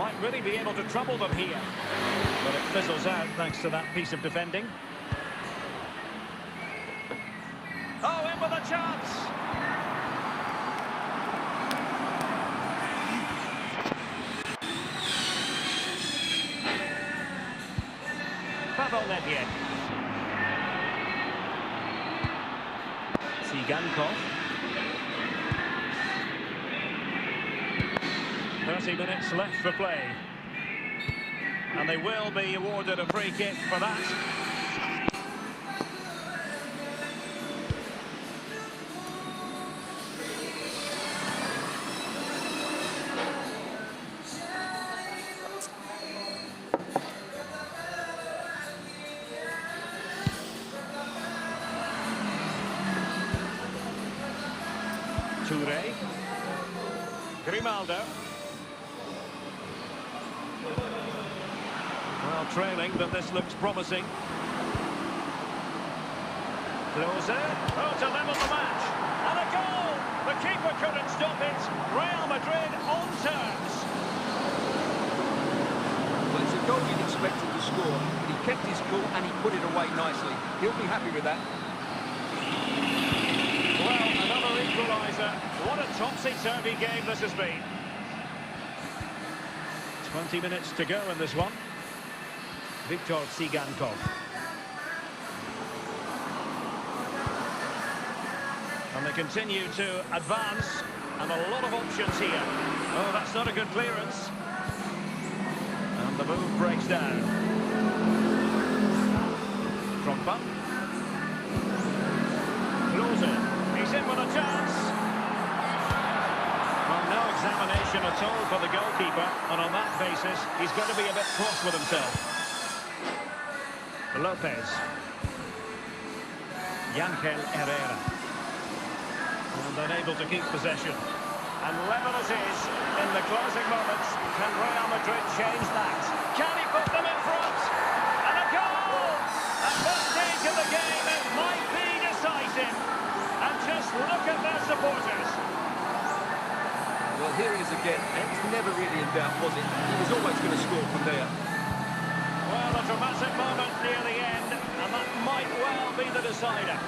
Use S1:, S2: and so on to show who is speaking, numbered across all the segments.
S1: Might really be able to trouble them here. But it fizzles out thanks to that piece of defending. Oh, in with a chance! Pavel Tsigankov. 30 minutes left for play. And they will be awarded a free kick for that. Toure. Grimaldo. Well, trailing, but this looks promising. Closer. Oh, to level the match. And a goal! The keeper couldn't stop it. Real Madrid on terms.
S2: Well, it's a goal you'd expect him to score. He kept his cool and he put it away nicely. He'll be happy with that.
S1: Well, another equaliser. What a topsy-turvy game this has been. 20 minutes to go in this one. Victor Tsigankov. And they continue to advance. And a lot of options here. Oh, that's not a good clearance. And the move breaks down. Drogba. Closer. He's in with a chance. Well, no examination at all for the goalkeeper, and on that basis, he's got to be a bit cross with himself. Lopez. Yangel Herrera. And unable to keep possession. And level it is in the closing moments. Can Real Madrid change that? Can he put them in front? And a goal! At this stage of the game, it might be decisive. And just look at their supporters.
S2: Well, here he is again, and it's never really in doubt, was it? He was always going to score from there.
S1: Well, a dramatic moment near the end, and that might well be the decider.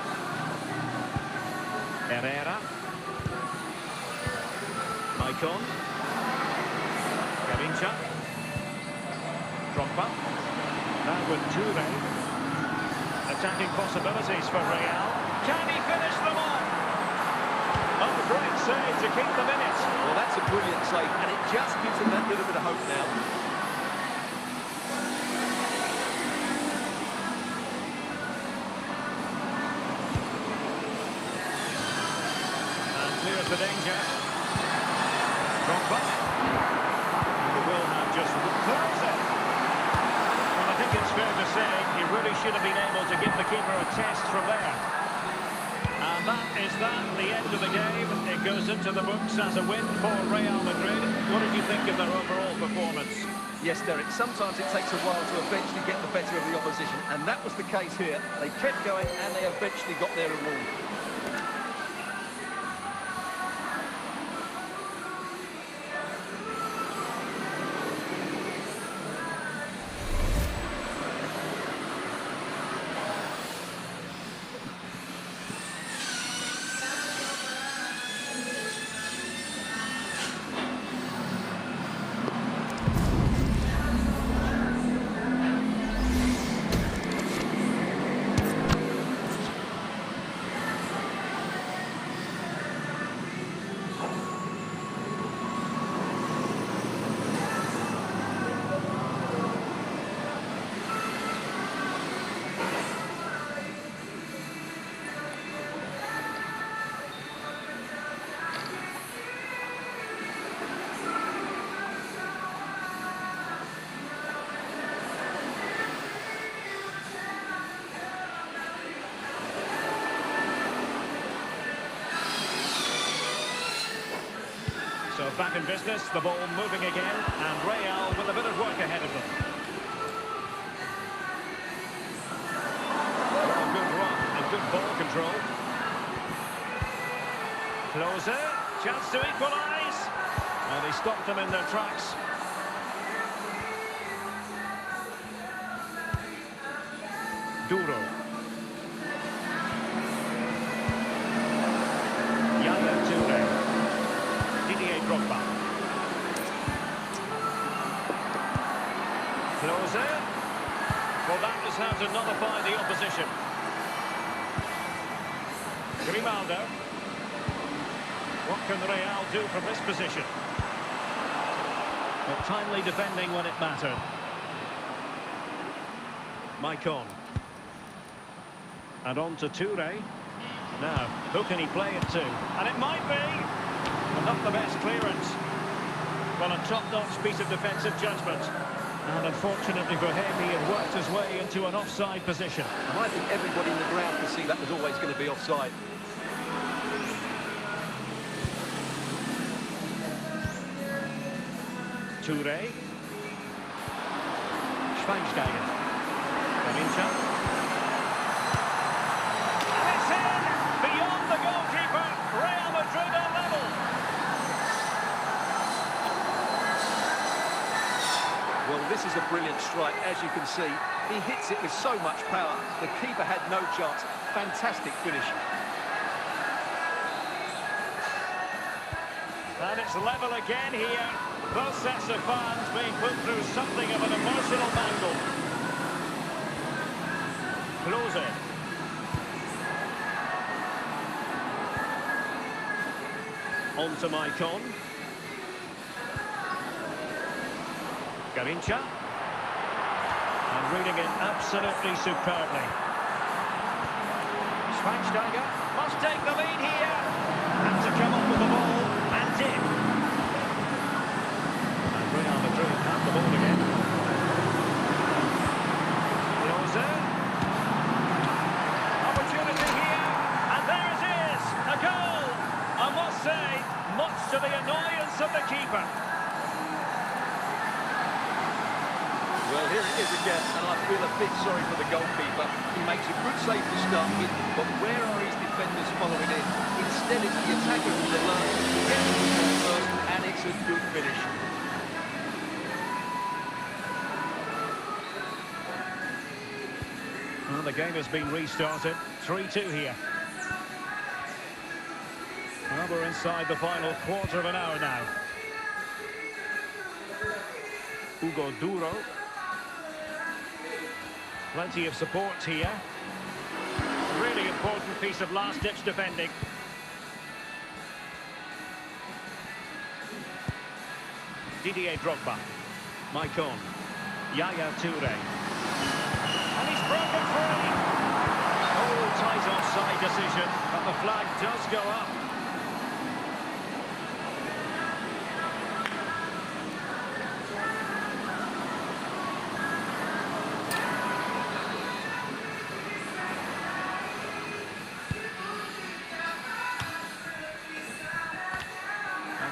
S1: Herrera. Maicon. Gavincha. Drogba. Now with Toure. Attacking possibilities for Real. Can he finish them off? Oh, great save to keep them in it.
S2: Well, that's a brilliant save, and it just gives them that little bit of hope now.
S1: And clears the danger. Drogba. He will have just clears it. Well, I think it's fair to say he really should have been able to give the keeper a test from there. And that is the end of the game. It goes into the books as a win for Real Madrid. What did you think of their overall performance?
S2: Yes, Derek, sometimes it takes a while to eventually get the better of the opposition, and that was the case here. They kept going, and they eventually got their reward.
S1: So back in business, the ball moving again, and Real with a bit of work ahead of them. Oh, good run and good ball control. Closer, chance to equalise. And he stopped them in their tracks. Duro. Yaya Toure. Didier Drogba. Close it. Well, that is how to nullify the opposition. Grimaldo. What can Real do from this position? But timely defending when it mattered. Maicon. And on to Toure. Now, who can he play it to? And it might be! But not the best clearance. Well, a top-notch piece of defensive judgment. And unfortunately for him, he had worked his way into an offside position.
S2: And I think everybody in the ground can see that was always going to be offside.
S1: Toure. Schweinsteiger. Garincha. And it's in! Beyond the goalkeeper. Real Madrid are level.
S2: Well, this is a brilliant strike, as you can see. He hits it with so much power. The keeper had no chance. Fantastic finish.
S1: And it's level again here. Both sets of fans being put through something of an emotional mangle. Klose. On to Maicon. Garincha. And reading it absolutely superbly. Schweinsteiger must take the lead here. Had to come up with the ball and did. And Real Madrid have the ball again. Klose. Opportunity here. And there it is. A goal. I must say, much to the annoyance of the keeper.
S2: Well, here it is again, and I feel a bit sorry for the goalkeeper. He makes a good save to start with, but where are his defenders following in? Instead, it's the attacker from the line, who gets the ball first, and it's a good finish.
S1: Well, the game has been restarted. 3-2 here. Well, we're inside the final quarter of an hour now. Hugo Duro. Plenty of support here. Really important piece of last-ditch defending. Didier Drogba. Maicon. Yaya Toure. And he's broken free. Oh, tight offside decision, but the flag does go up.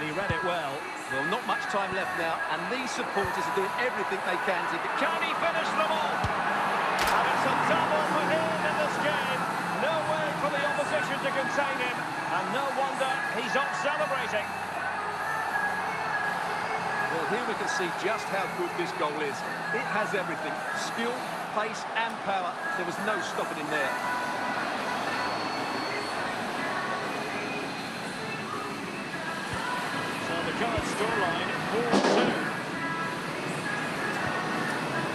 S1: He read it well.
S2: Well, not much time left now, and these supporters are doing everything they can to get...
S1: Can he finish them all? And it's a double for him in this game. No way for the opposition to contain him, and no wonder he's off celebrating.
S2: Well, here we can see just how good this goal is. It has everything. Skill, pace and power. There was no stopping him there.
S1: The current scoreline, 4-2.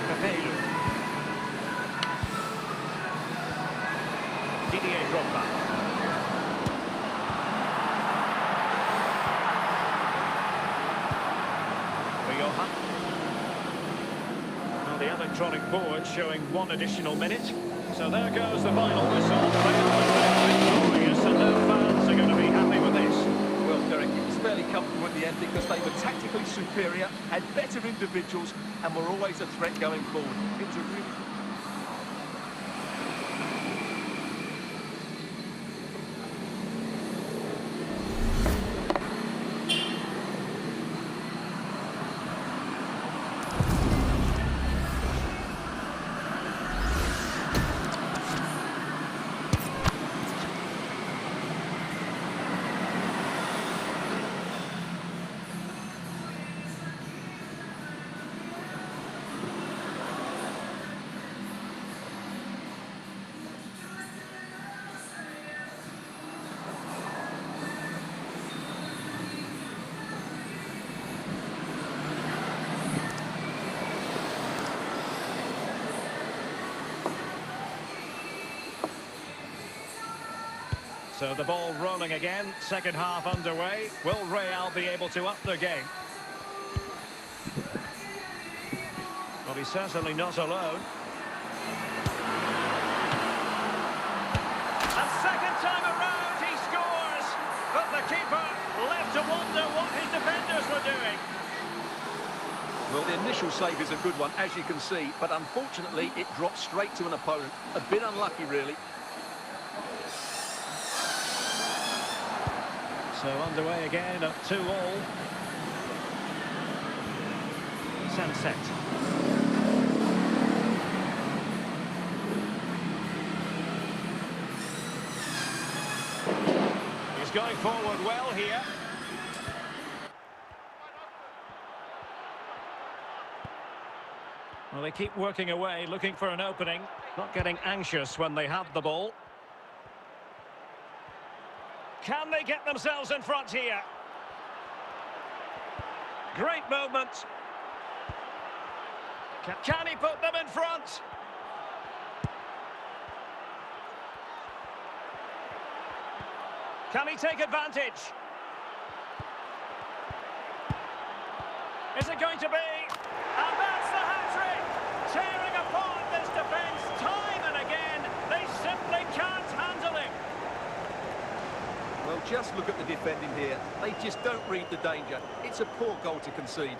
S1: Capello. Didier Drogba. Rioja. Well, the electronic board showing 1 additional minute. So there goes the final whistle. Real Madrid victorious, and no fans are going to be happy with this.
S2: Well, Derek, it was fairly comfortable at the end because they were tactically superior, had better individuals, and were always a threat going forward. It was a really...
S1: So the ball rolling again, second half underway. Will Real be able to up their game? Well, he's certainly not alone. And second time around, he scores! But the keeper left to wonder what his defenders were doing.
S2: Well, the initial save is a good one, as you can see, but unfortunately it dropped straight to an opponent. A bit unlucky, really.
S1: So underway again at 2-all. Sunset. He's going forward well here. Well, they keep working away, looking for an opening, not getting anxious when they have the ball. Can they get themselves in front here? Great movement. Can he put them in front? Can he take advantage? Is it going to be? And that's the hat-trick! Tearing apart this defence time and again. They simply can't handle him.
S2: Well, just look at the defending here. They just don't read the danger. It's a poor goal to concede.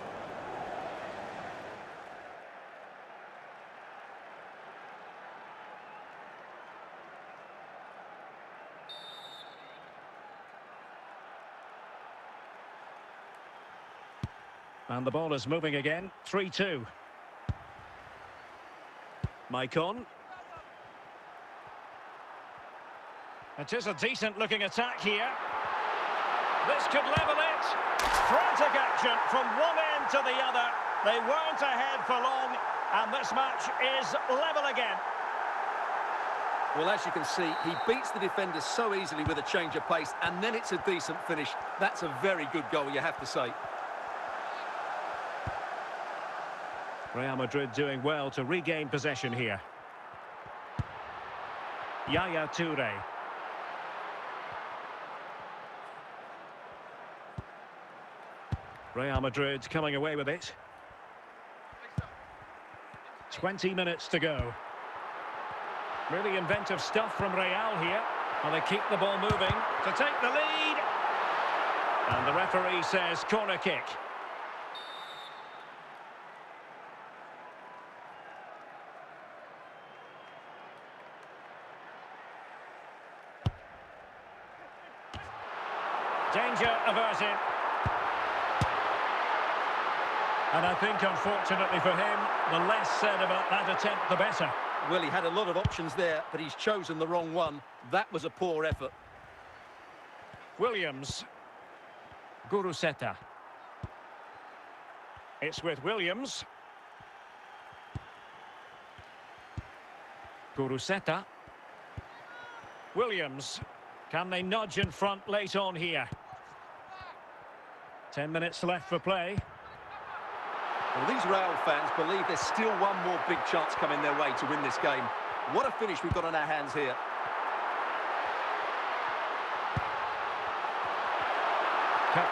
S1: And the ball is moving again. 3-2. Maicon. It is a decent-looking attack here. This could level it. Frantic action from one end to the other. They weren't ahead for long, and this match is level again.
S2: Well, as you can see, he beats the defenders so easily with a change of pace, and then it's a decent finish. That's a very good goal, you have to say.
S1: Real Madrid doing well to regain possession here. Yaya Toure. Real Madrid coming away with it. 20 minutes to go. Really inventive stuff from Real here. And they keep the ball moving to take the lead. And the referee says corner kick. Danger averted. And I think, unfortunately for him, the less said about that attempt, the better.
S2: Well, he had a lot of options there, but he's chosen the wrong one. That was a poor effort.
S1: Williams. Guruseta. It's with Williams. Guruseta. Williams. Can they nudge in front late on here? 10 minutes left for play.
S2: Well, these Real fans believe there's still one more big chance coming their way to win this game. What a finish we've got on our hands here.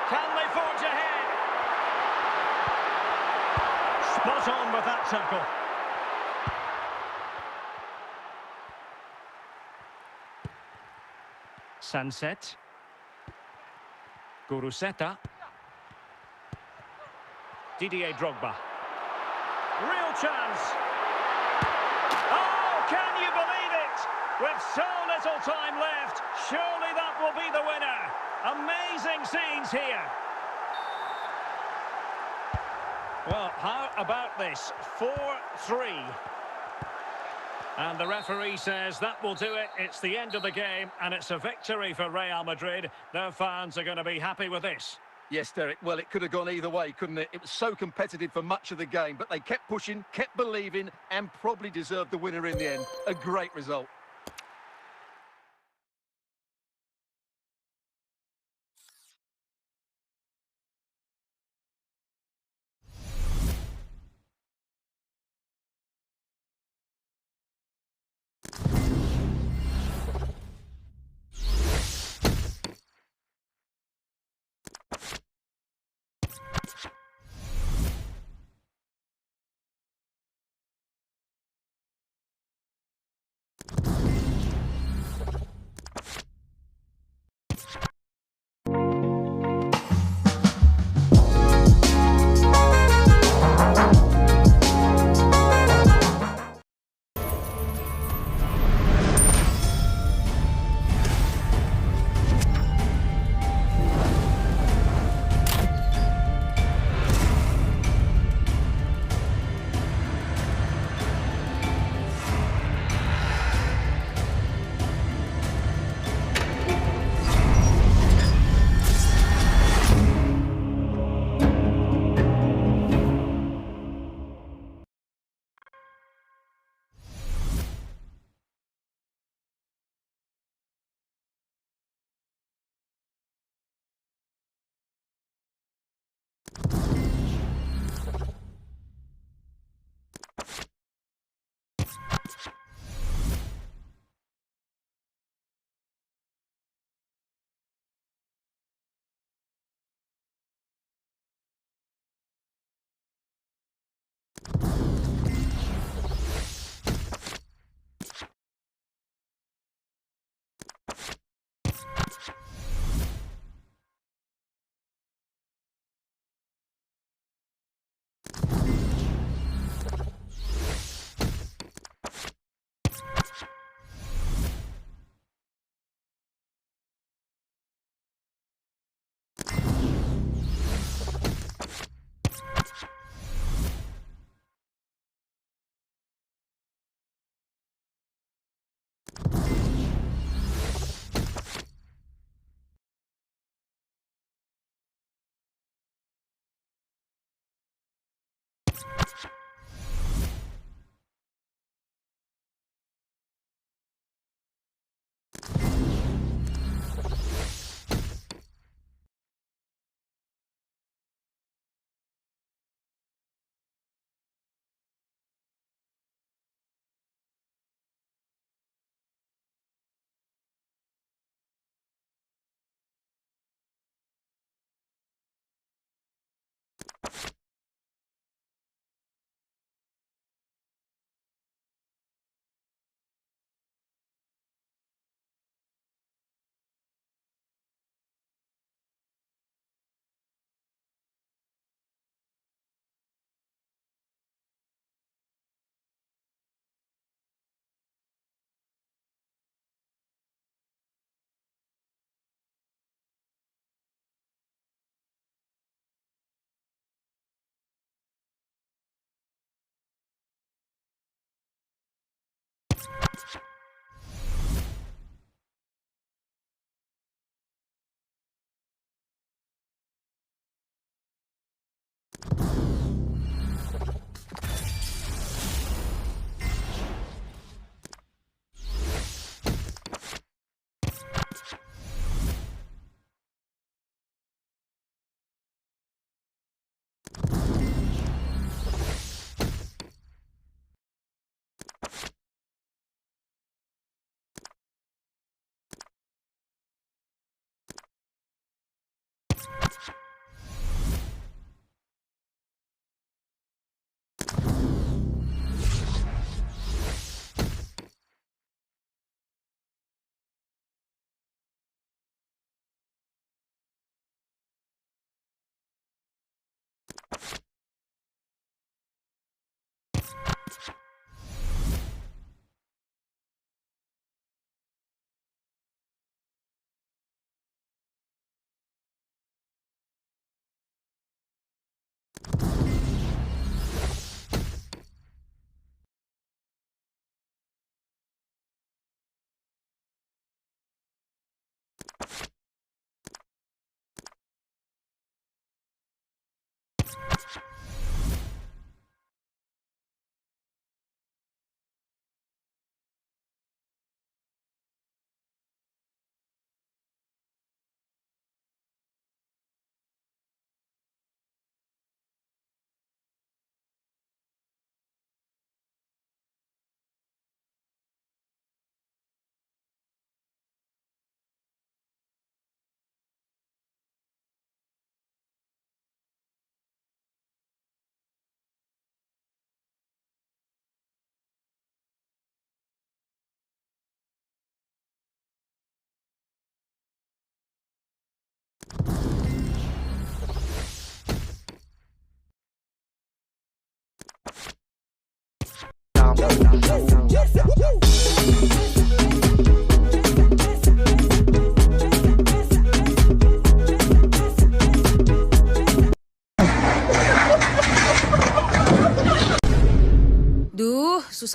S1: Can they forge ahead? Spot on with that tackle. Sunset. Guruseta. Didier Drogba. Real chance. Oh, can you believe it? With so little time left, surely that will be the winner. Amazing scenes here. Well, how about this? 4-3. And the referee says that will do it. It's the end of the game, and it's a victory for Real Madrid. Their fans are going to be happy with this.
S2: Yes, Derek, well, it could have gone either way, couldn't it? It was so competitive for much of the game, but they kept pushing, kept believing, and probably deserved the winner in the end. A great result.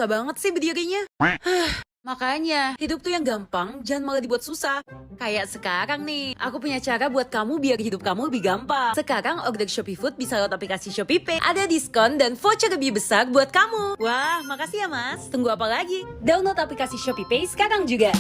S3: susah banget sih berdirinya. Makanya, hidup tuh yang gampang, jangan malah dibuat susah. Kayak sekarang nih, aku punya cara buat kamu biar hidup kamu lebih gampang. Sekarang order Shopee Food bisa lewat aplikasi Shopee Pay. Ada diskon dan voucher lebih besar buat kamu. Wah, makasih ya mas. Tunggu apa lagi? Download aplikasi Shopee Pay sekarang juga.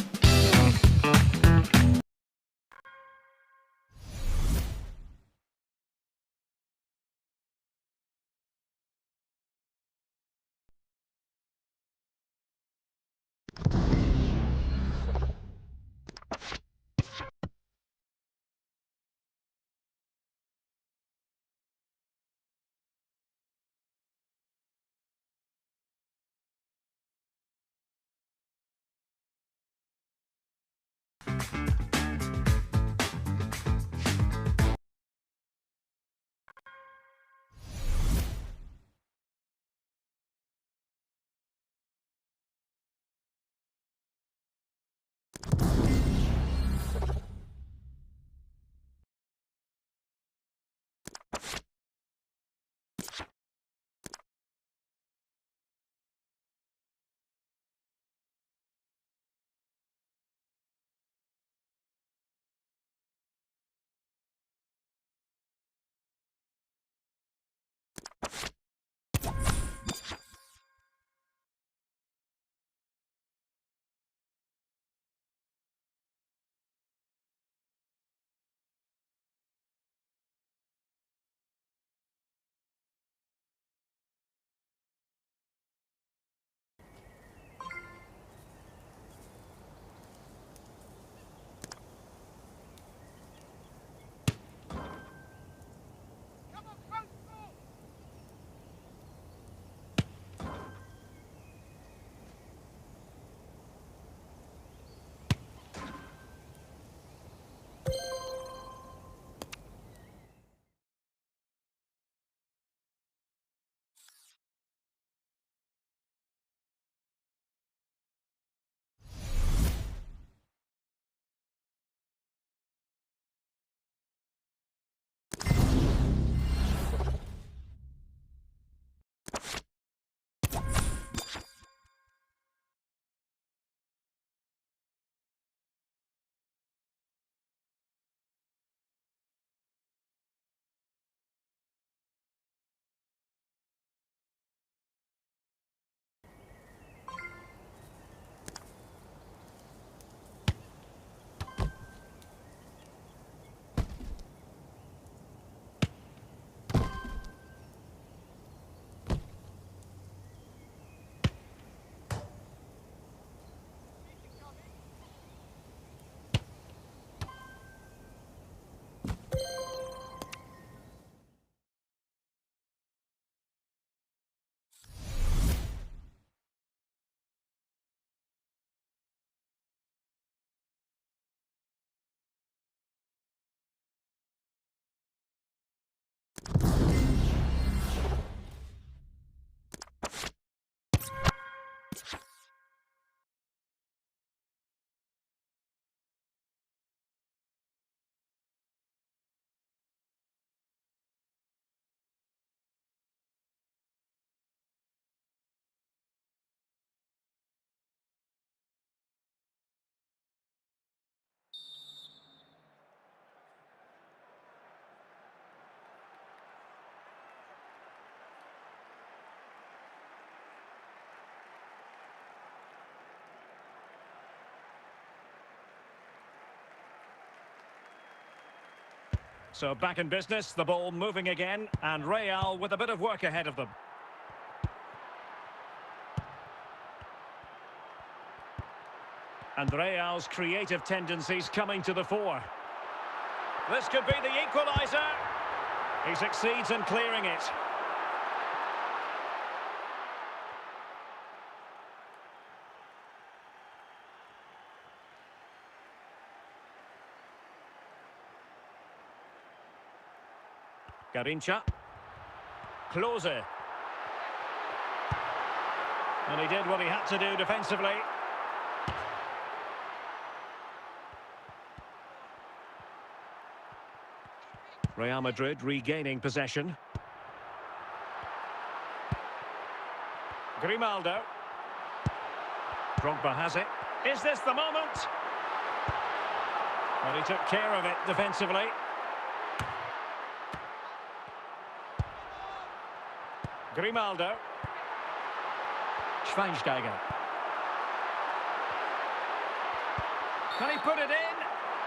S1: So back in business, the ball moving again, and Real with a bit of work ahead of them. And Real's creative tendencies coming to the fore. This could be the equaliser. He succeeds in clearing it. Garincha. Klose. And he did what he had to do defensively. Real Madrid regaining possession. Grimaldo. Drogba has it. Is this the moment? Well, he took care of it defensively. Grimaldo. Schweinsteiger. Can he put it in?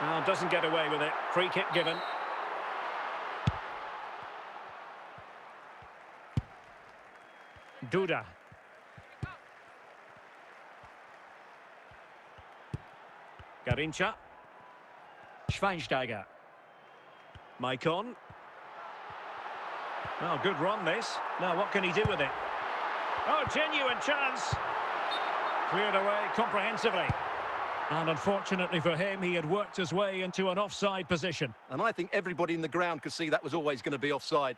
S1: Oh, doesn't get away with it. Free kick given. Duda. Garincha. Schweinsteiger. Maicon. Oh, good run this. Now what can he do with it? Oh, genuine chance. Cleared away comprehensively. And unfortunately for him, he had worked his way into an offside position.
S2: And I think everybody in the ground could see that was always going to be offside.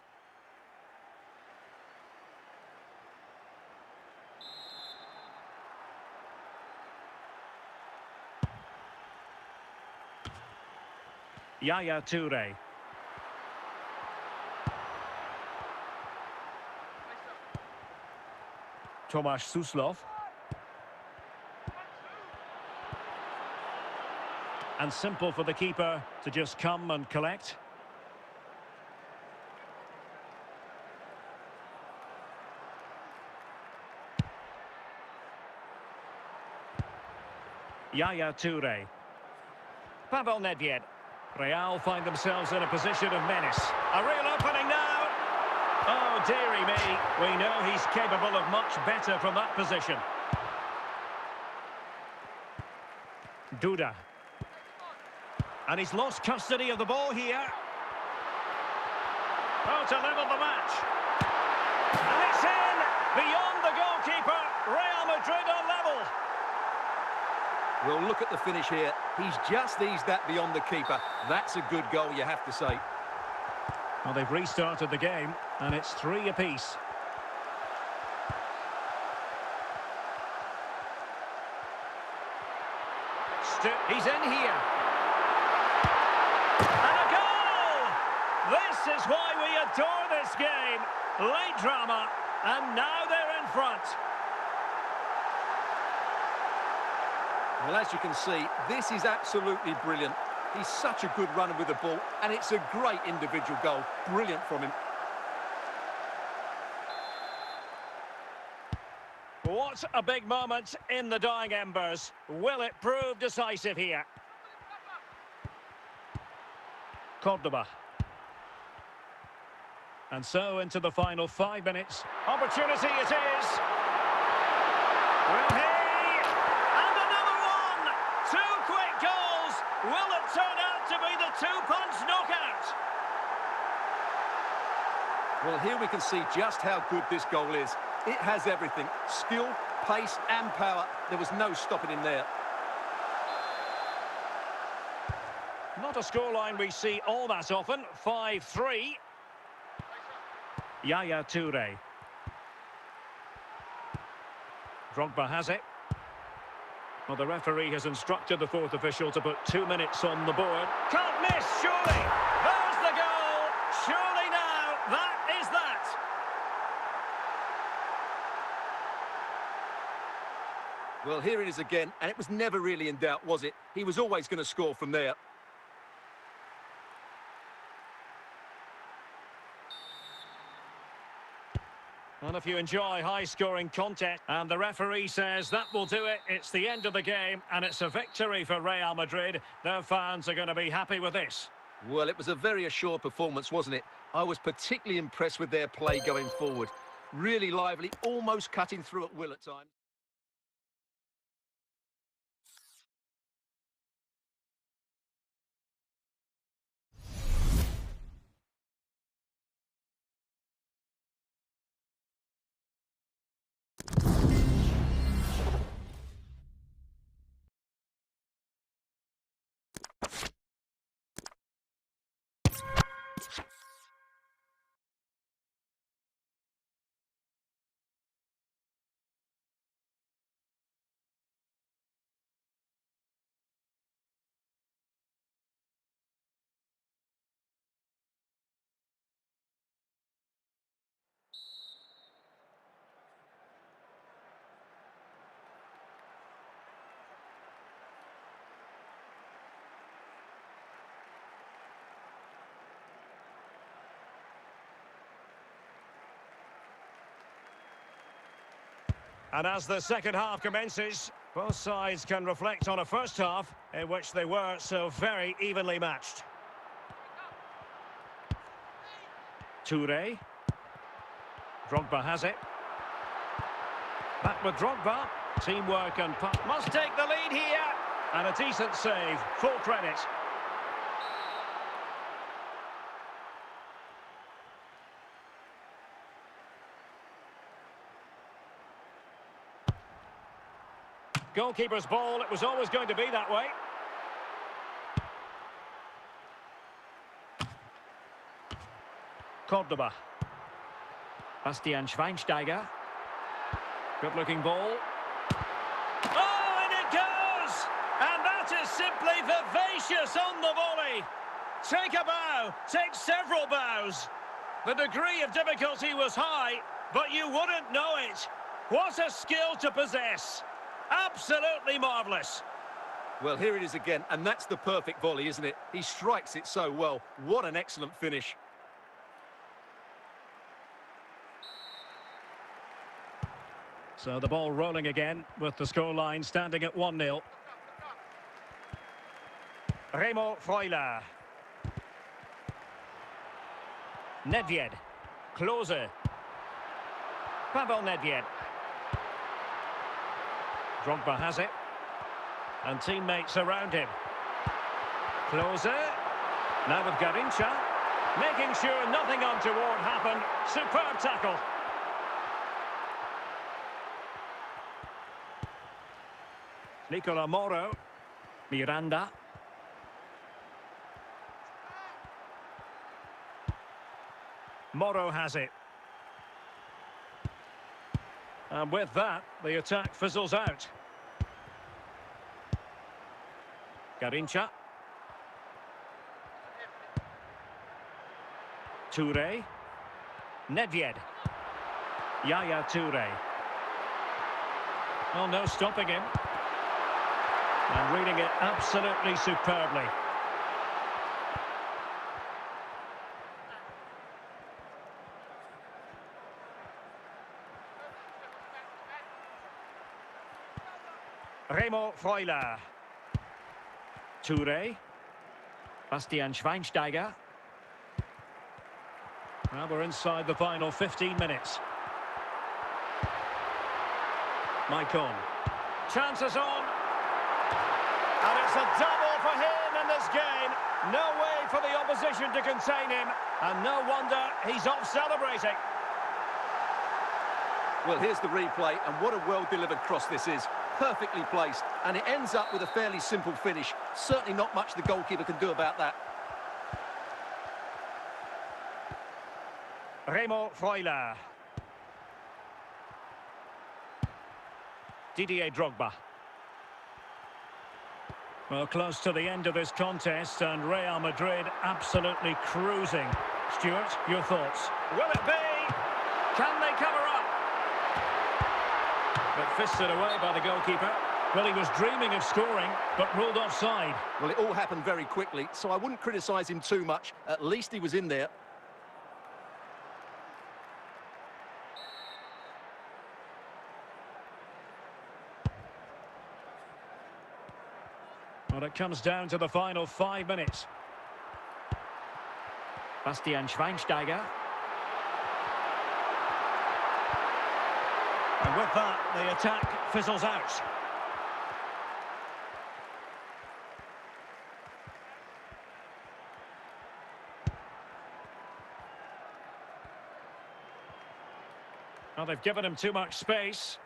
S1: Yaya Toure. Tomasz Suslov. And simple for the keeper to just come and collect. Yaya Toure. Pavel Nedved. Real find themselves in a position of menace. A real opening now. Oh, dearie me. We know he's capable of much better from that position. Duda. And he's lost custody of the ball here. Oh, to level the match. And it's in! Beyond the goalkeeper. Real Madrid are level.
S2: Well, look at the finish here. He's just eased that beyond the keeper. That's a good goal, you have to say.
S1: Well, they've restarted the game, and it's 3 apiece. He's in here. And a goal! This is why we adore this game. Late drama, and now they're in front.
S2: Well, as you can see, this is absolutely brilliant. He's such a good runner with the ball, and it's a great individual goal. Brilliant from him.
S1: What a big moment in the dying embers. Will it prove decisive here? Cordoba. And so into the final 5 minutes. Opportunity it is. Will he? And another one! 2 quick goals. Will it turn out to be the 2-punch knockout?
S2: Well, here we can see just how good this goal is. It has everything. Skill, pace and power. There was no stopping him there.
S1: Not a scoreline we see all that often. 5-3. Yaya Toure. Drogba has it. Well, the referee has instructed the 4th official to put 2 minutes on the board. Can't miss, surely! There's the goal! Surely now, that is that!
S2: Well, here it is again, and it was never really in doubt, was it? He was always going to score from there.
S1: And if you enjoy high-scoring content, and the referee says that will do it, it's the end of the game, and it's a victory for Real Madrid. Their fans are going to be happy with this.
S2: Well, it was a very assured performance, wasn't it? I was particularly impressed with their play going forward. Really lively, almost cutting through at will at times.
S1: And as the second half commences, both sides can reflect on a first half in which they were so very evenly matched. Toure. Drogba has it. Back with Drogba. Teamwork and must take the lead here. And a decent save. Full credit. Goalkeeper's ball. It was always going to be that way. Cordoba. Bastian Schweinsteiger. Good-looking ball. Oh, and it goes! And that is simply vivacious on the volley. Take a bow, take several bows. The degree of difficulty was high, but you wouldn't know it. What a skill to possess. Absolutely marvellous.
S2: Well, here it is again, and that's the perfect volley, isn't it? He strikes it so well. What an excellent finish.
S1: So the ball rolling again with the scoreline standing at 1-0. Remo Freuler. Nedved. Klose. Pavel Nedved. Drogba has it. And teammates around him. Klose. Now with Garincha. Making sure nothing untoward happened. Superb tackle. Nicola Moro. Miranda. Moro has it. And with that, the attack fizzles out. Garincha. Toure. Nedved. Yaya Toure. Oh, no stopping him. And reading it absolutely superbly. Remo Freuler. Toure. Bastian Schweinsteiger. Now we're inside the final 15 minutes. Maicon. Chances on. And it's a double for him in this game. No way for the opposition to contain him. And no wonder he's off celebrating.
S2: Well, here's the replay, and what a well-delivered cross this is. Perfectly placed, and it ends up with a fairly simple finish. Certainly not much the goalkeeper can do about that.
S1: Remo Freuler. Didier Drogba. Well, close to the end of this contest, and Real Madrid absolutely cruising. Stuart, your thoughts? Will it be? Can they cover up? But fisted away by the goalkeeper. Well, he was dreaming of scoring, but ruled offside.
S2: Well, it all happened very quickly, so I wouldn't criticise him too much. At least he was in there.
S1: Well, it comes down to the final 5 minutes. Bastian Schweinsteiger. And with that, the attack fizzles out. Well, they've given him too much space.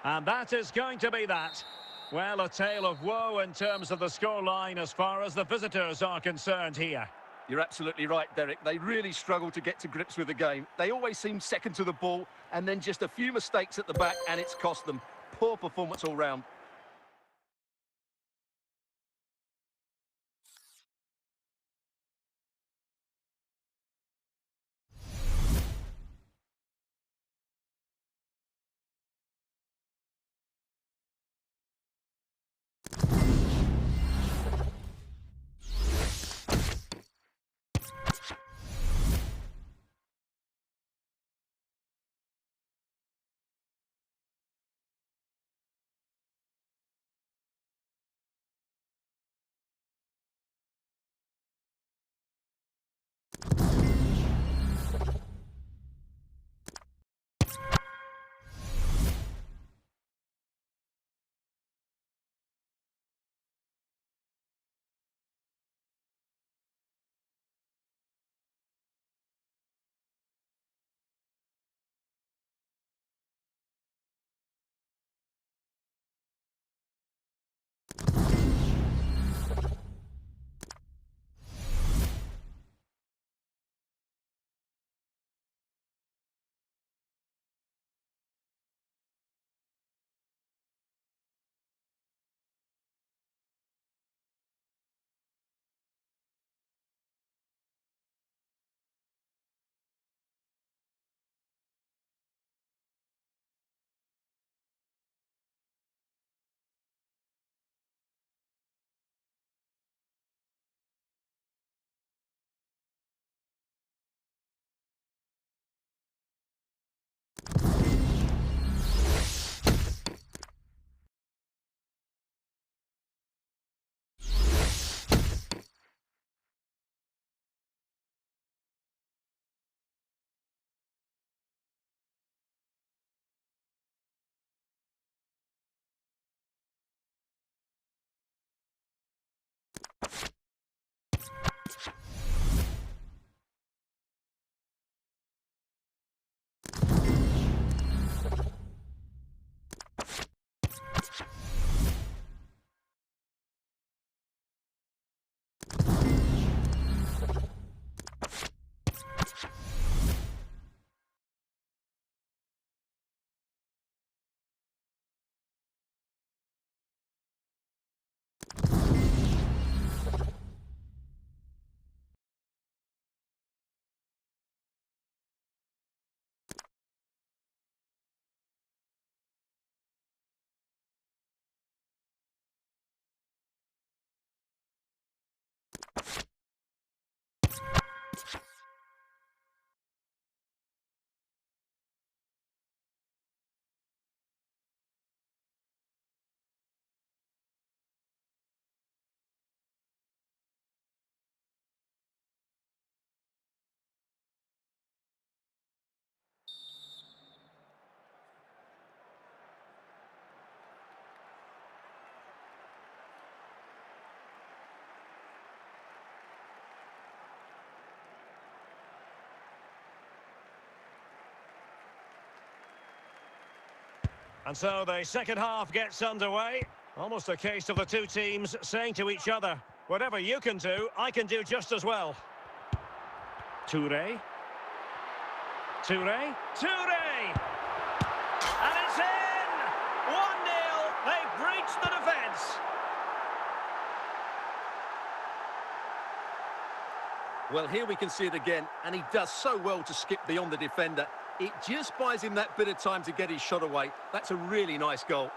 S1: And that is going to be that. Well, a tale of woe in terms of the scoreline as far as the visitors are concerned here.
S2: You're absolutely right, Derek. They really struggle to get to grips with the game. They always seem second to the ball, and then just a few mistakes at the back, and it's cost them. Poor performance all round.
S1: And so the second half gets underway. Almost a case of the two teams saying to each other, whatever you can do, I can do just as well. Toure. Toure. Toure! And it's in! 1-0. They've breached the defence.
S2: Well, here we can see it again, and he does so well to skip beyond the defender. It just buys him that bit of time to get his shot away. That's a really nice goal.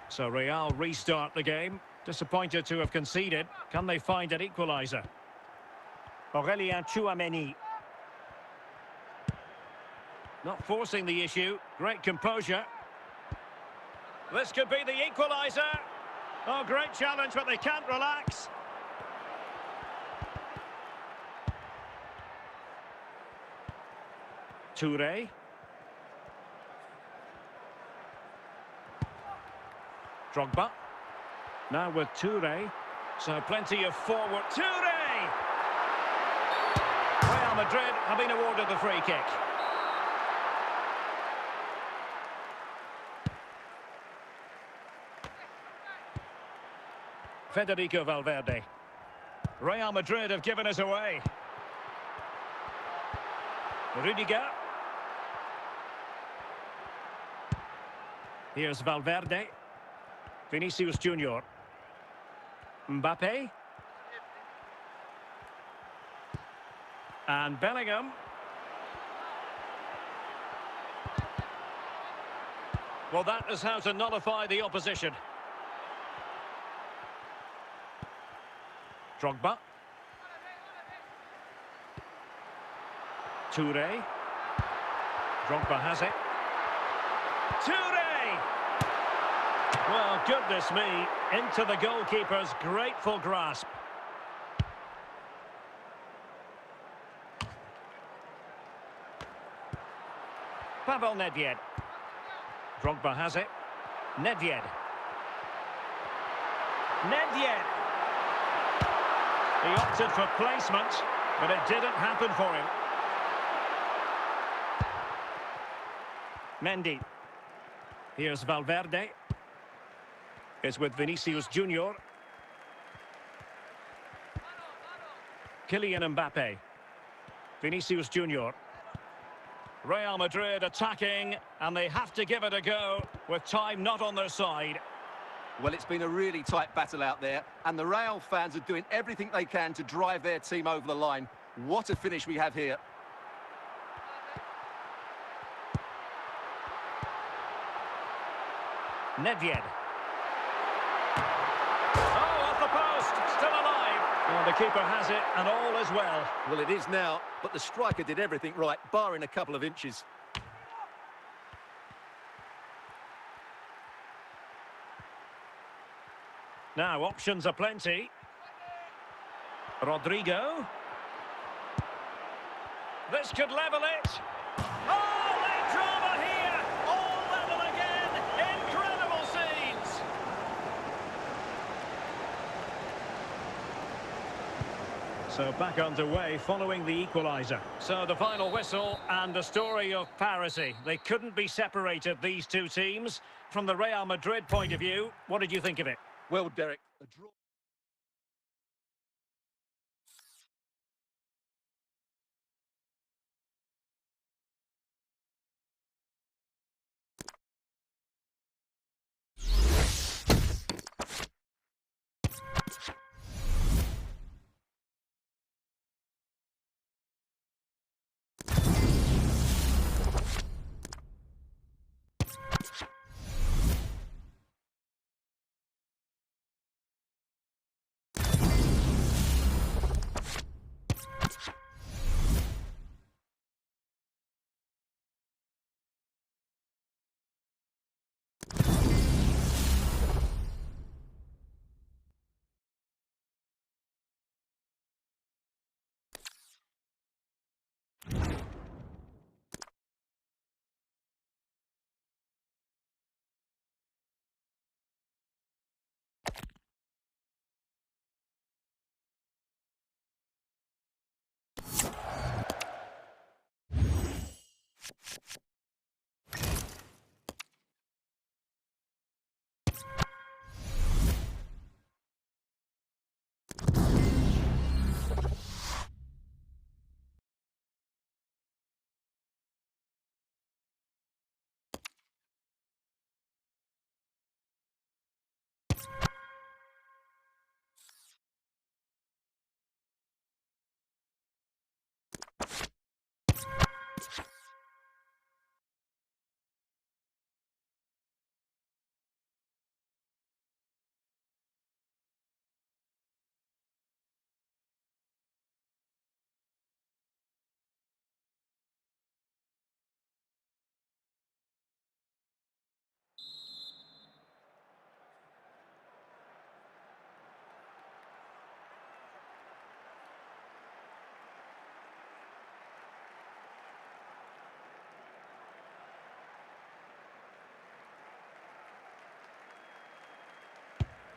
S1: So Real restart the game. Disappointed to have conceded. Can they find an equaliser? Aurélien Tchouaméni. Not forcing the issue. Great composure. This could be the equaliser. Oh, great challenge, but they can't relax. Toure. Drogba. Now with Toure. So plenty of forward. Toure! Real Madrid have been awarded the free kick. Federico Valverde. Real Madrid have given us away. Rudiger. Here's Valverde. Vinicius Junior. Mbappe. And Bellingham. Well, that is how to nullify the opposition. Drogba. Toure. Drogba has it. Toure! Well, goodness me, into the goalkeeper's grateful grasp. Pavel Nedved. Drogba has it. Nedved. Nedved! He opted for placement, but it didn't happen for him. Mendy. Here's Valverde. It's with Vinicius Junior. Kylian Mbappe. Vinicius Junior. Real Madrid attacking, and they have to give it a go with time not on their side.
S2: Well, it's been a really tight battle out there, and the Real fans are doing everything they can to drive their team over the line. What a finish we have here.
S1: Nedved. Oh, off the post, still alive. Well, the keeper has it, and all is well.
S2: Well, it is now, but the striker did everything right, barring a couple of inches.
S1: Now, options are plenty. Rodrigo. This could level it. Oh, late drama here. All level again. Incredible. So back underway following the equaliser. So the final whistle and the story of parity. They couldn't be separated, these two teams. From the Real Madrid point of view, what did you think of it?
S2: Well, Derek, a draw.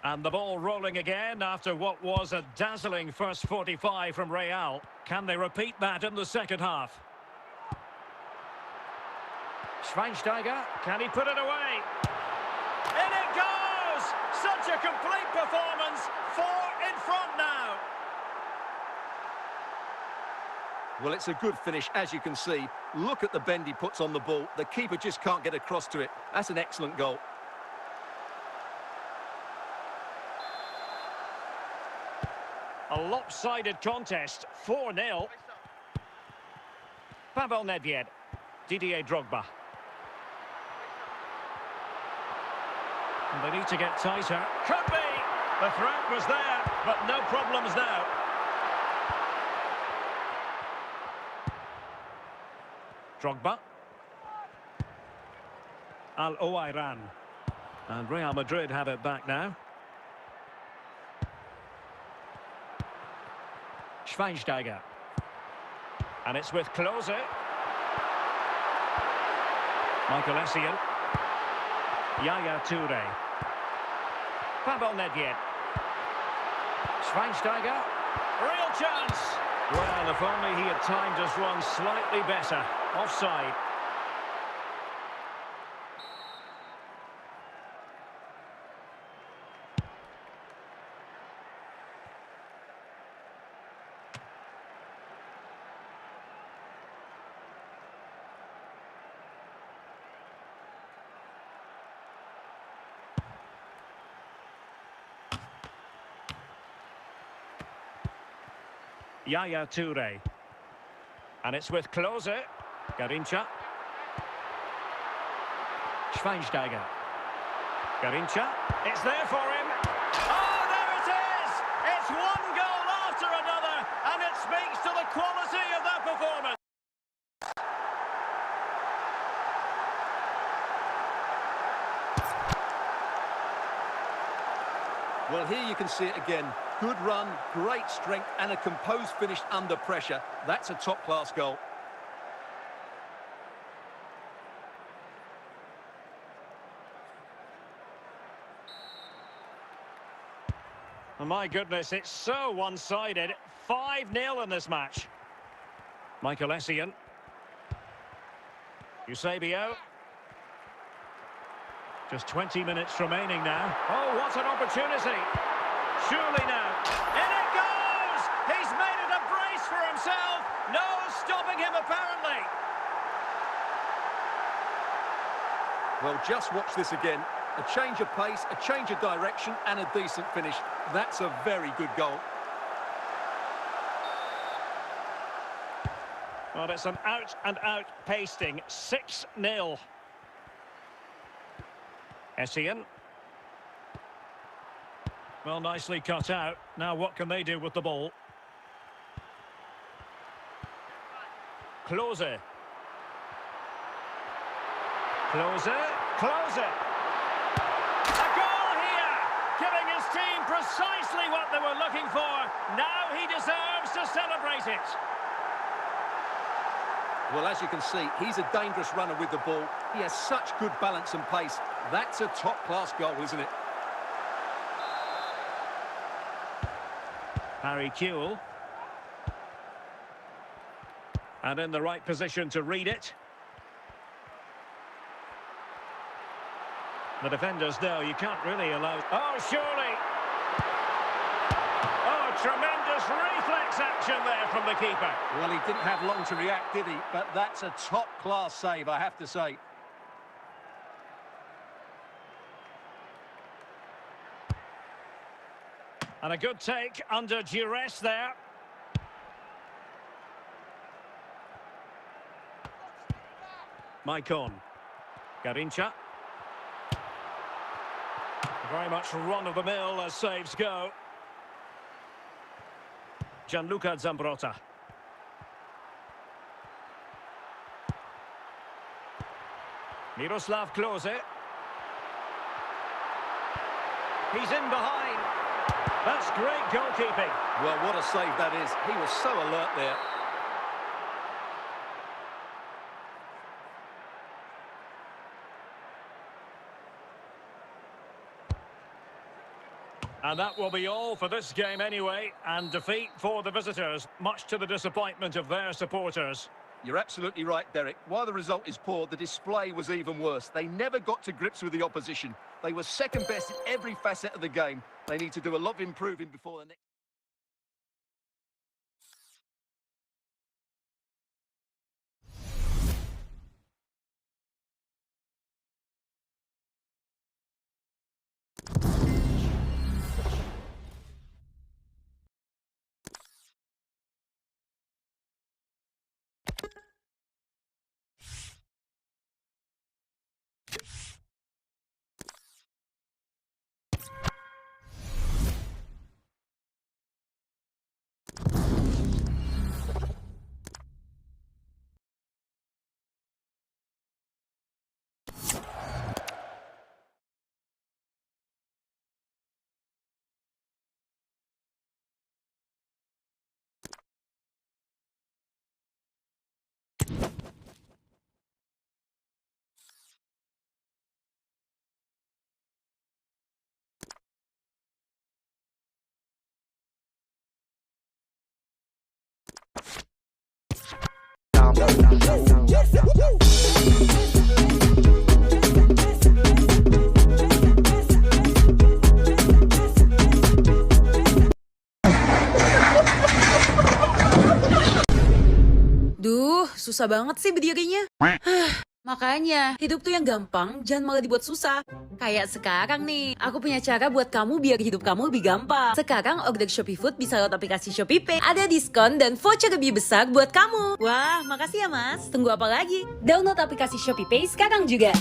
S1: And the ball rolling again after what was a dazzling first 45 from Real. Can they repeat that in the second half? Schweinsteiger, can he put it away? In it goes! Such a complete performance. 4 in front now.
S2: Well, it's a good finish, as you can see. Look at the bend he puts on the ball. The keeper just can't get across to it. That's an excellent goal.
S1: A lopsided contest, 4-0. Pavel Nedved, Didier Drogba. And they need to get tighter. Could be! The threat was there, but no problems now. Drogba. Al-Owairan. And Real Madrid have it back now. Schweinsteiger. And it's with Klose. Michael Essien. Yaya Toure. Pavel Nedved. Schweinsteiger. Real chance. Well, if only he had timed his run slightly better. Offside. Yaya Toure. And it's with Klose. Garincha. Schweinsteiger. Garincha. It's there for him. Oh, there it is! It's one goal after another, and it speaks to the quality of that performance.
S2: Well, here you can see it again. Good run, great strength, and a composed finish under pressure. That's a top-class goal.
S1: My goodness, it's so one-sided. 5-0 in this match. Michael Essien. Eusebio. Just 20 minutes remaining now. Oh, what an opportunity. Surely now. In it goes! He's made it a brace for himself. No stopping him, apparently.
S2: Well, just watch this again. A change of pace, a change of direction, and a decent finish. That's a very good goal.
S1: Well, it's an out-and-out pasting. 6-0. Essien. Well, nicely cut out. Now what can they do with the ball? Klose. Klose. A goal here! Giving his team precisely what they were looking for. Now he deserves to celebrate it.
S2: Well, as you can see, he's a dangerous runner with the ball. He has such good balance and pace. That's a top-class goal, isn't it?
S1: Harry Kewell. And in the right position to read it. The defenders know you can't really allow... Oh, surely! Oh, tremendous reflex action there from the keeper.
S2: Well, he didn't have long to react, did he? But that's a top-class save, I have to say.
S1: And a good take under duress there. Maicon. Garincha. Very much run-of-the-mill as saves go. Gianluca Zambrotta. Miroslav Klose. He's in behind. That's great goalkeeping.
S2: Well, what a save that is. He was so alert there.
S1: And that will be all for this game anyway. And defeat for the visitors, much to the disappointment of their supporters.
S2: You're absolutely right, Derek. While the result is poor, the display was even worse. They never got to grips with the opposition. They were second best in every facet of the game. They need to do a lot of improving before the next...
S3: Duh, susah banget sih berdirinya. Makanya, hidup tuh yang gampang, jangan malah dibuat susah. Kayak sekarang nih, aku punya cara buat kamu biar hidup kamu lebih gampang. Sekarang order Shopee Food bisa lewat aplikasi Shopee Pay. Ada diskon dan voucher lebih besar buat kamu. Wah, makasih ya mas. Tunggu apa lagi? Download aplikasi Shopee Pay sekarang juga.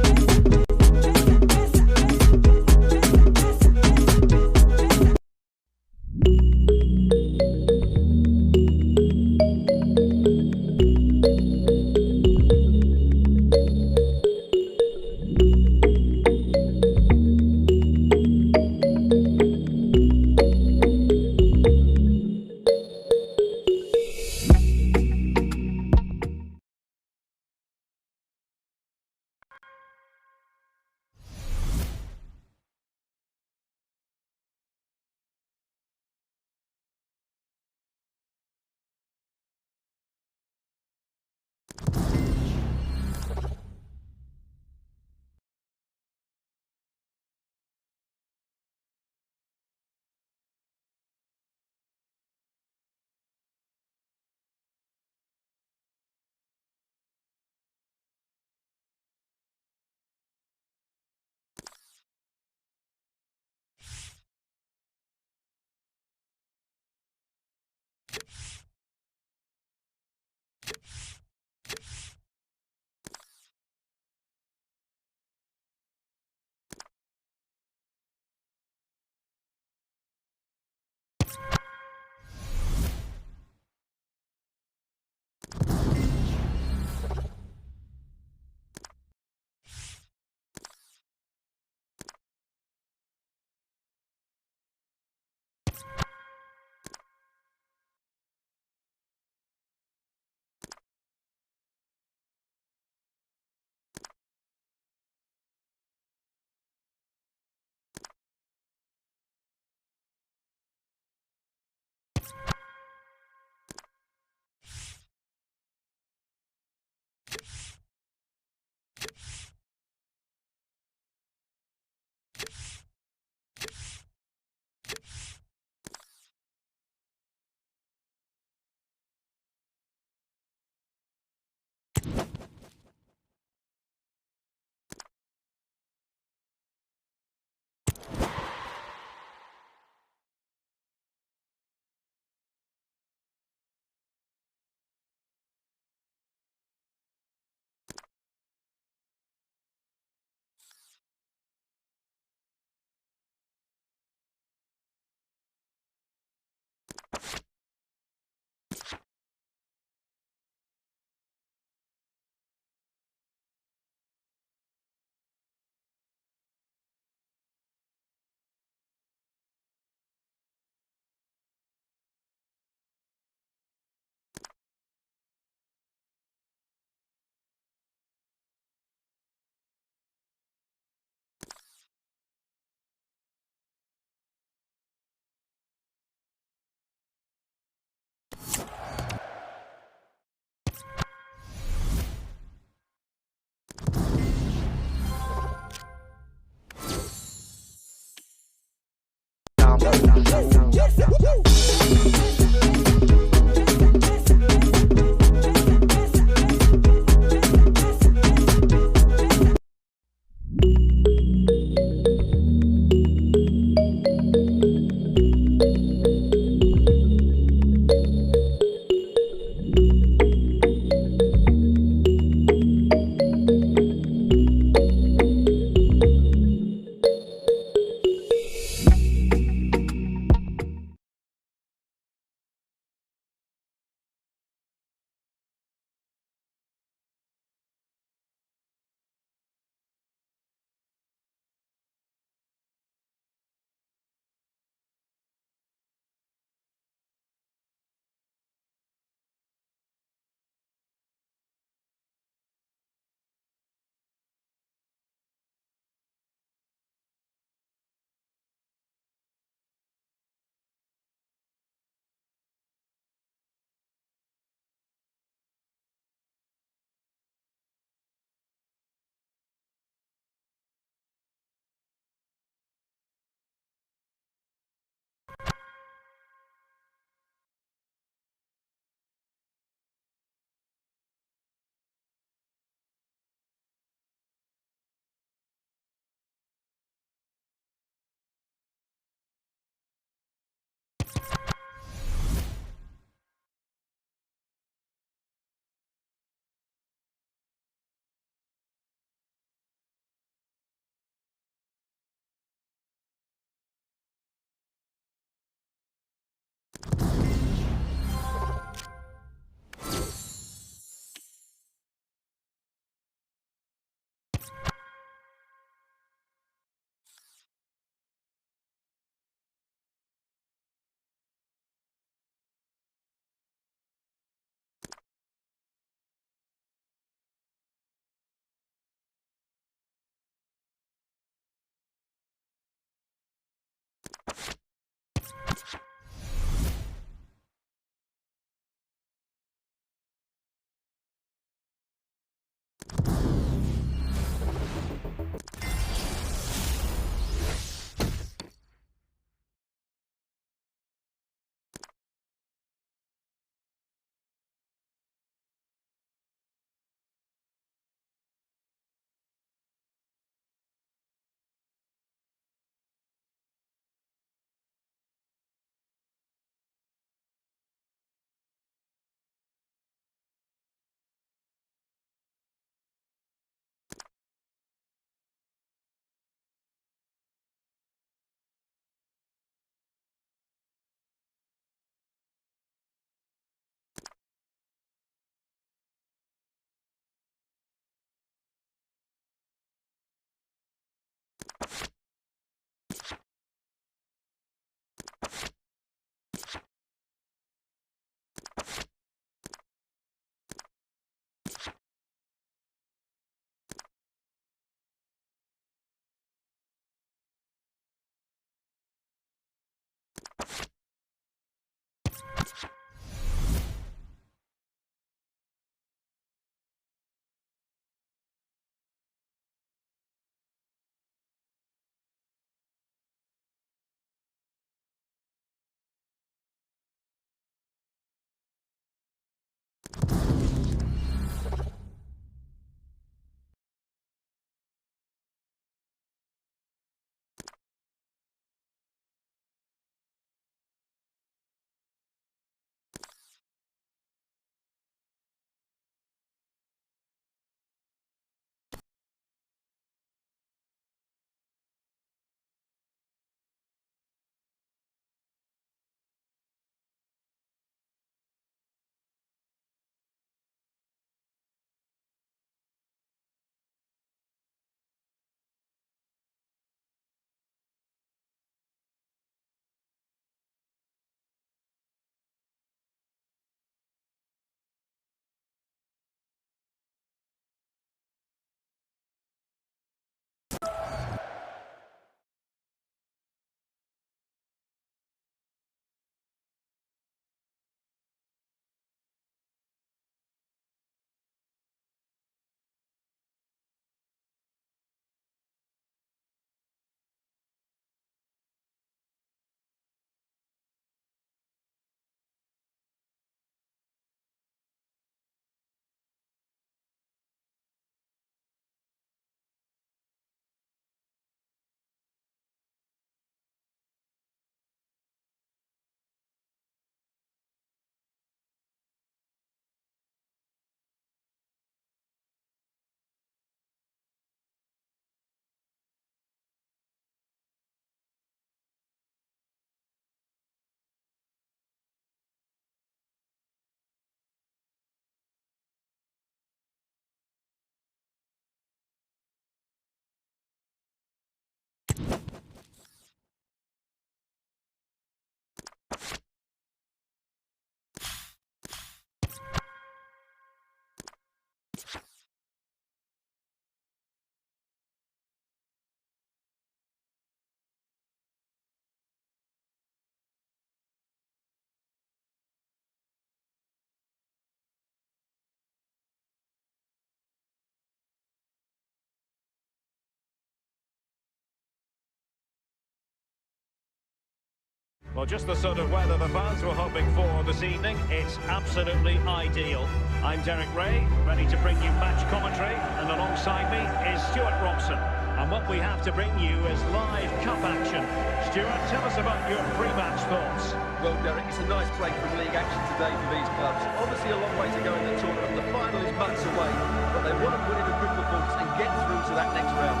S1: Well, just the sort of weather the fans were hoping for this evening. It's absolutely ideal. I'm Derek Ray, ready to bring you match commentary, and alongside me is Stuart Robson. And what we have to bring you is live cup action. Stuart, tell us about your pre-match thoughts.
S2: Well, Derek, it's a nice break from league action today for these clubs. Obviously a long way to go in the tournament. The final is months away, but they want to put in a good performance and get through to that next round.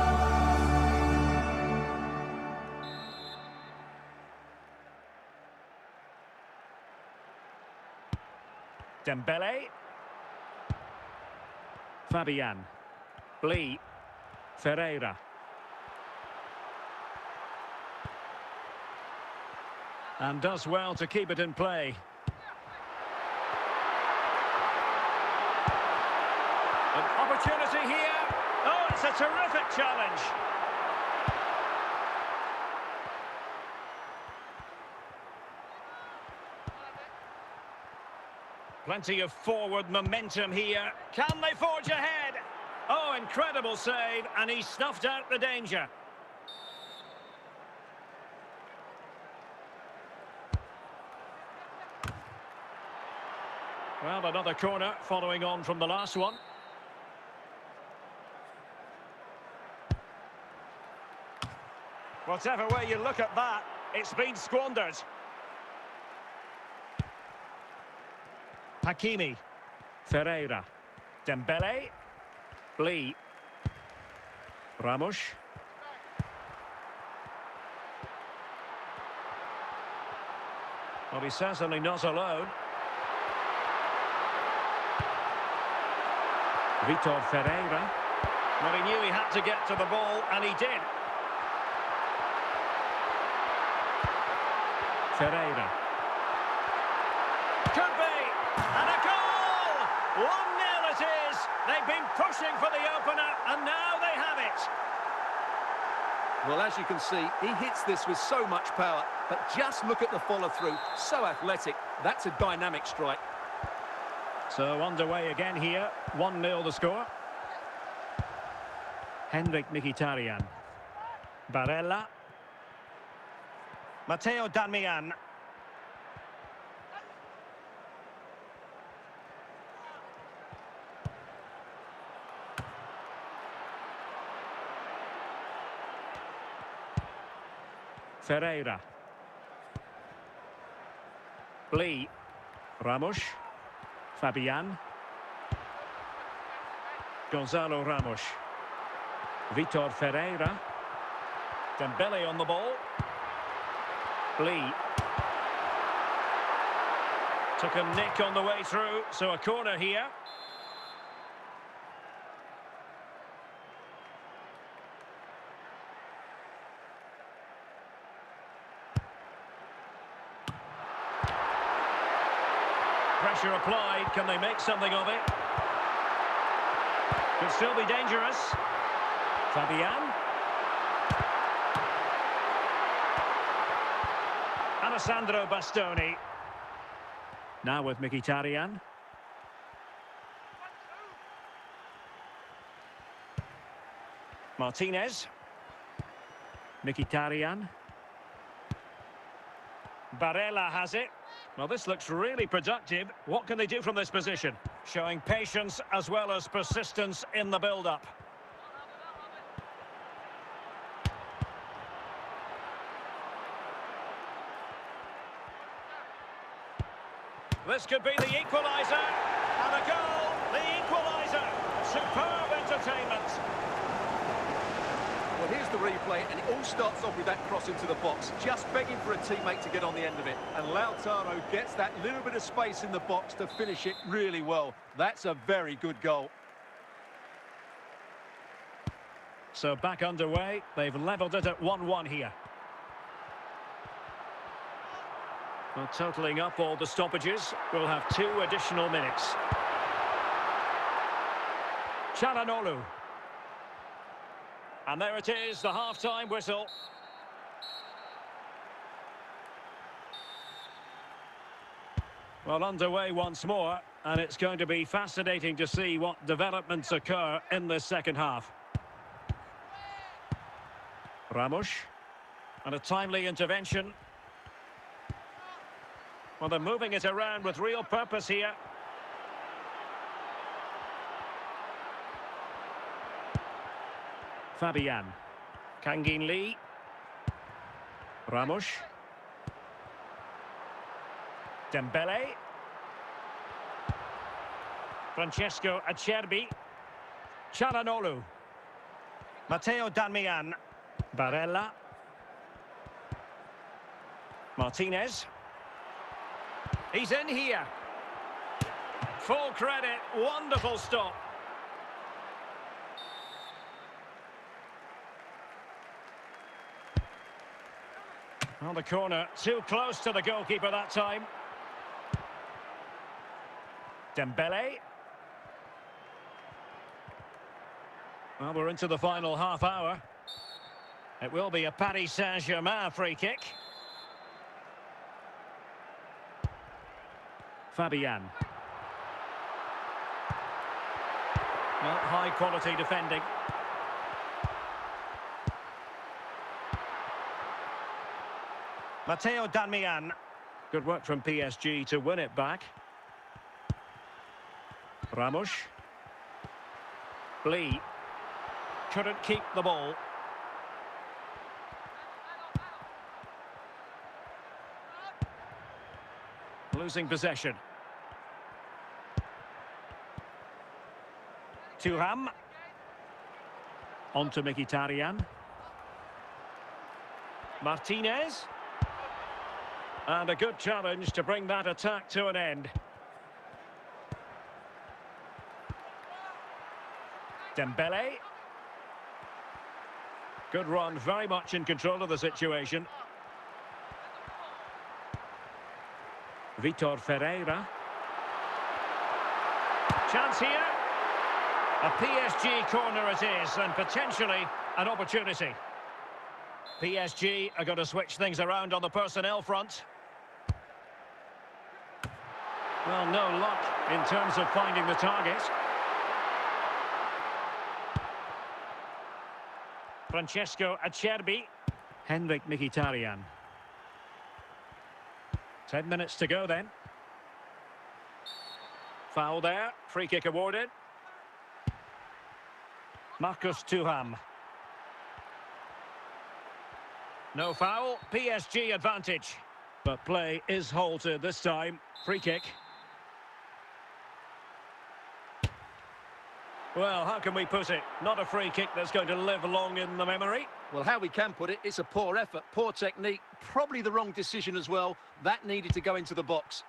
S1: Dembele. Fabian. Lee. Ferreira. And does well to keep it in play. An opportunity here. Oh, it's a terrific challenge. Plenty of forward momentum here. Can they forge ahead? Oh, incredible save, and he snuffed out the danger. Well, another corner following on from the last one. Whatever way you look at that, it's been squandered. Hakimi, Ferreira, Dembele, Lee, Ramos. Well, he's certainly not alone. Vitor Ferreira. Well, he knew he had to get to the ball, and he did. Ferreira. Could be. And a goal! 1-0 it is. They've been pushing for the opener, and now they have it.
S2: Well, as you can see, he hits this with so much power, but just look at the follow-through. So athletic. That's a dynamic strike.
S1: So underway again here. 1-0 the score. Henrik Mkhitaryan. Barella. Matteo Darmian. Ferreira. Lee. Ramos. Fabian. Gonzalo Ramos. Vitor Ferreira. Dembele on the ball. Lee. Took a nick on the way through, so a corner here. Pressure applied. Can they make something of it? Could still be dangerous. Fabian. Alessandro Bastoni. Now with Mkhitaryan. Martinez. Mkhitaryan. Barella has it. Well, this looks really productive. What can they do from this position? Showing patience as well as persistence in the build-up. This could be the equaliser. And a goal, the equaliser. Superb entertainment.
S2: Well, here's the replay, and it all starts off with that cross into the box, just begging for a teammate to get on the end of it. And Lautaro gets that little bit of space in the box to finish it really well. That's a very good goal.
S1: So back underway. They've levelled it at 1-1 here. Well, totalling up all the stoppages, we'll have 2 additional minutes. Çalhanoğlu. And there it is, the half-time whistle. Well, underway once more, and it's going to be fascinating to see what developments occur in this second half. Ramos. And a timely intervention. Well, they're moving it around with real purpose here. Fabian. Kangin Lee. Ramos. Dembele. Francesco Acerbi. Çalhanoğlu. Matteo Darmian. Barella. Martinez. He's in here. Full credit. Wonderful stop. On the corner. Too close to the goalkeeper that time. Dembele. Well, we're into the final half hour. It will be a Paris Saint-Germain free kick. Fabian. Well, high quality defending. Matteo Darmian. Good work from PSG to win it back. Ramos. Lee. Couldn't keep the ball. Losing possession. Thuram. On to Mkhitaryan. Martinez. And a good challenge to bring that attack to an end. Dembele. Good run, very much in control of the situation. Vitor Ferreira. Chance here. A PSG corner it is, and potentially an opportunity. PSG are going to switch things around on the personnel front. Well, no luck in terms of finding the target. Francesco Acerbi. Henrik Mkhitaryan. 10 minutes to go then. Foul there. Free kick awarded. Marcus Thuram. No foul. PSG advantage. But play is halted this time. Free kick. Well, how can we put it? Not a free kick that's going to live long in the memory.
S2: Well, how we can put it, it's a poor effort, poor technique, probably the wrong decision as well. That needed to go into the box.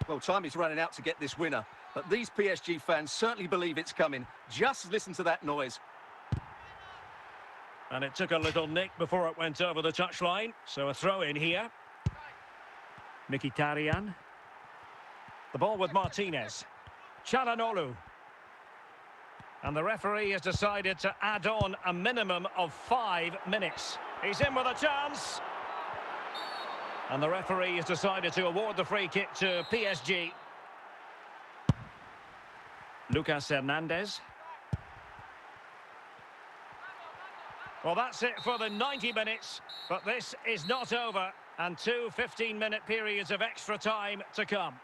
S2: Well, time is running out to get this winner, but these PSG fans certainly believe it's coming. Just listen to that noise.
S1: And it took a little nick before it went over the touchline, so a throw in here. Mkhitaryan. The ball with Martinez. Çalhanoğlu. And the referee has decided to add on a minimum of 5 minutes. He's in with a chance. And the referee has decided to award the free kick to PSG. Lucas Hernandez. Well, that's it for the 90 minutes. But this is not over. And 2 15-minute periods of extra time to come.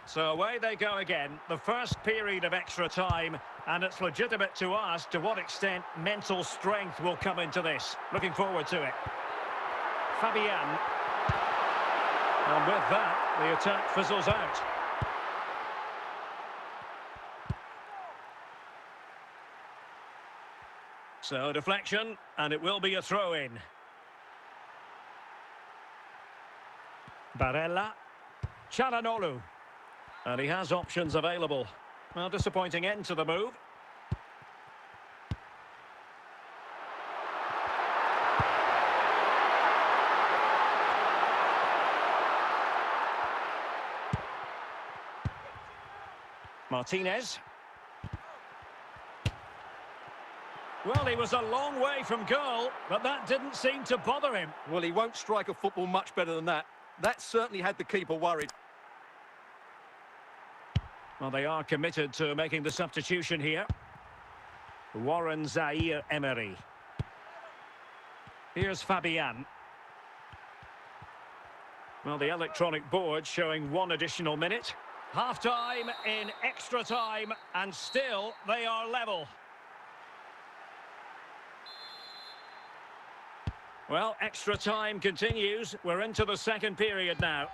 S1: So away they go again, the first period of extra time, and it's legitimate to ask to what extent mental strength will come into this. Looking forward to it. Fabian. And with that, the attack fizzles out. So deflection, and it will be a throw-in. Barella. Çalhanoğlu. And he has options available. Well, disappointing end to the move. Martinez. Well, he was a long way from goal, but that didn't seem to bother him.
S2: Well, he won't strike a football much better than that. That certainly had the keeper worried.
S1: Well, they are committed to making the substitution here. Warren Zaire-Emery. Here's Fabian. Well, the electronic board showing 1 additional minute. Half-time in extra time, and still they are level. Well, extra time continues. We're into the second period now.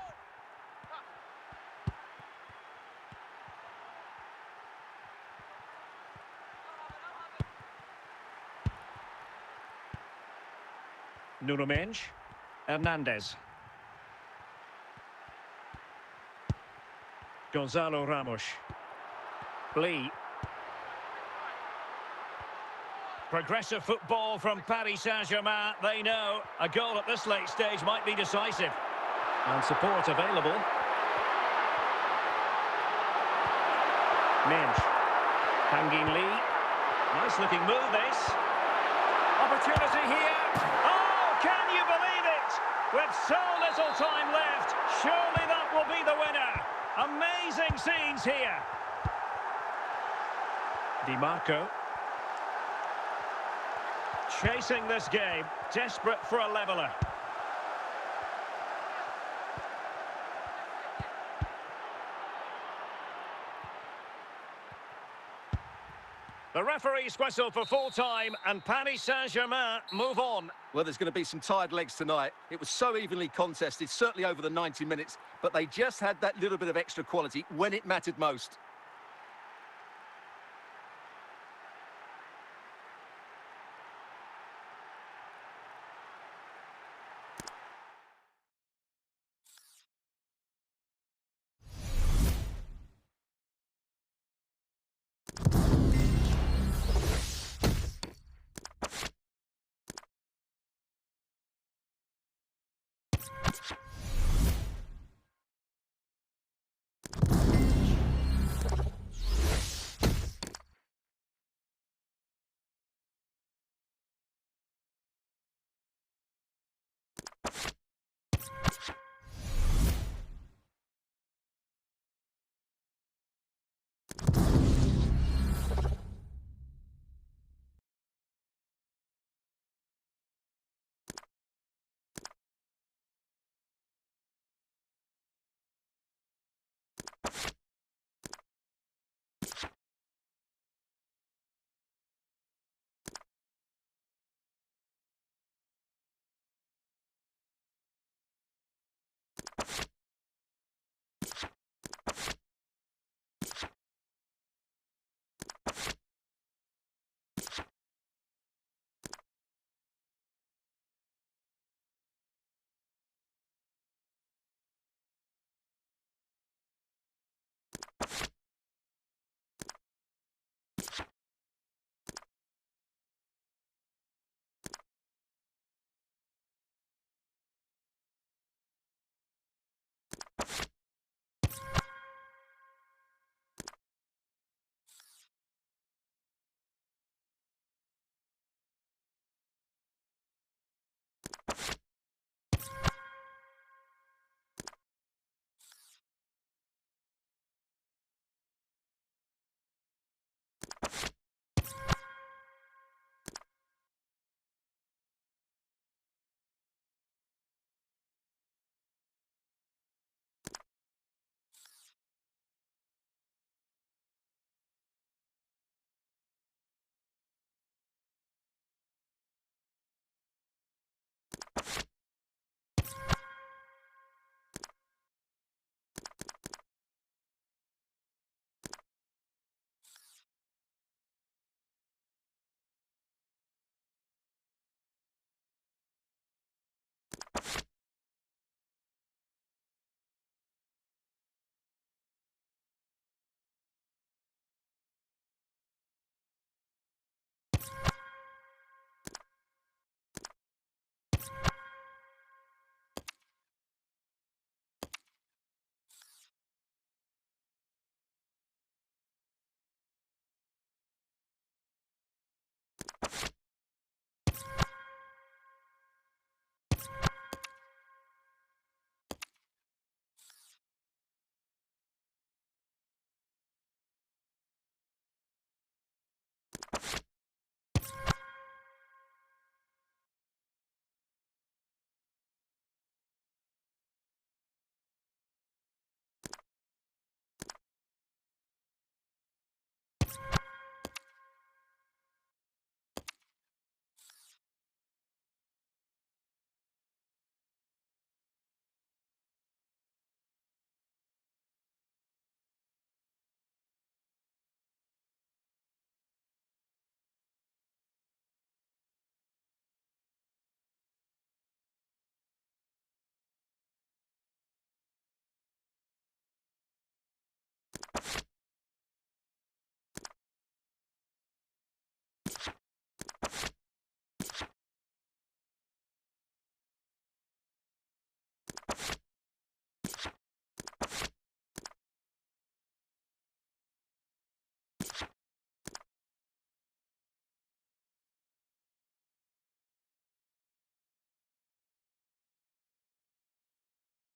S1: Nuno Mendes. Hernandez. Gonzalo Ramos. Lee. Progressive football from Paris Saint-Germain. They know a goal at this late stage might be decisive. And support available. Mendes. Hanging Lee. Nice looking move this. Opportunity here. Oh, can you believe it? With so little time left, surely that will be the winner. Amazing scenes here. Di Marco. Chasing this game, desperate for a leveller. The referee's whistle for full time, and Paris Saint-Germain move on.
S2: Well, there's going to be some tired legs tonight. It was so evenly contested, certainly over the 90 minutes, but they just had that little bit of extra quality when it mattered most.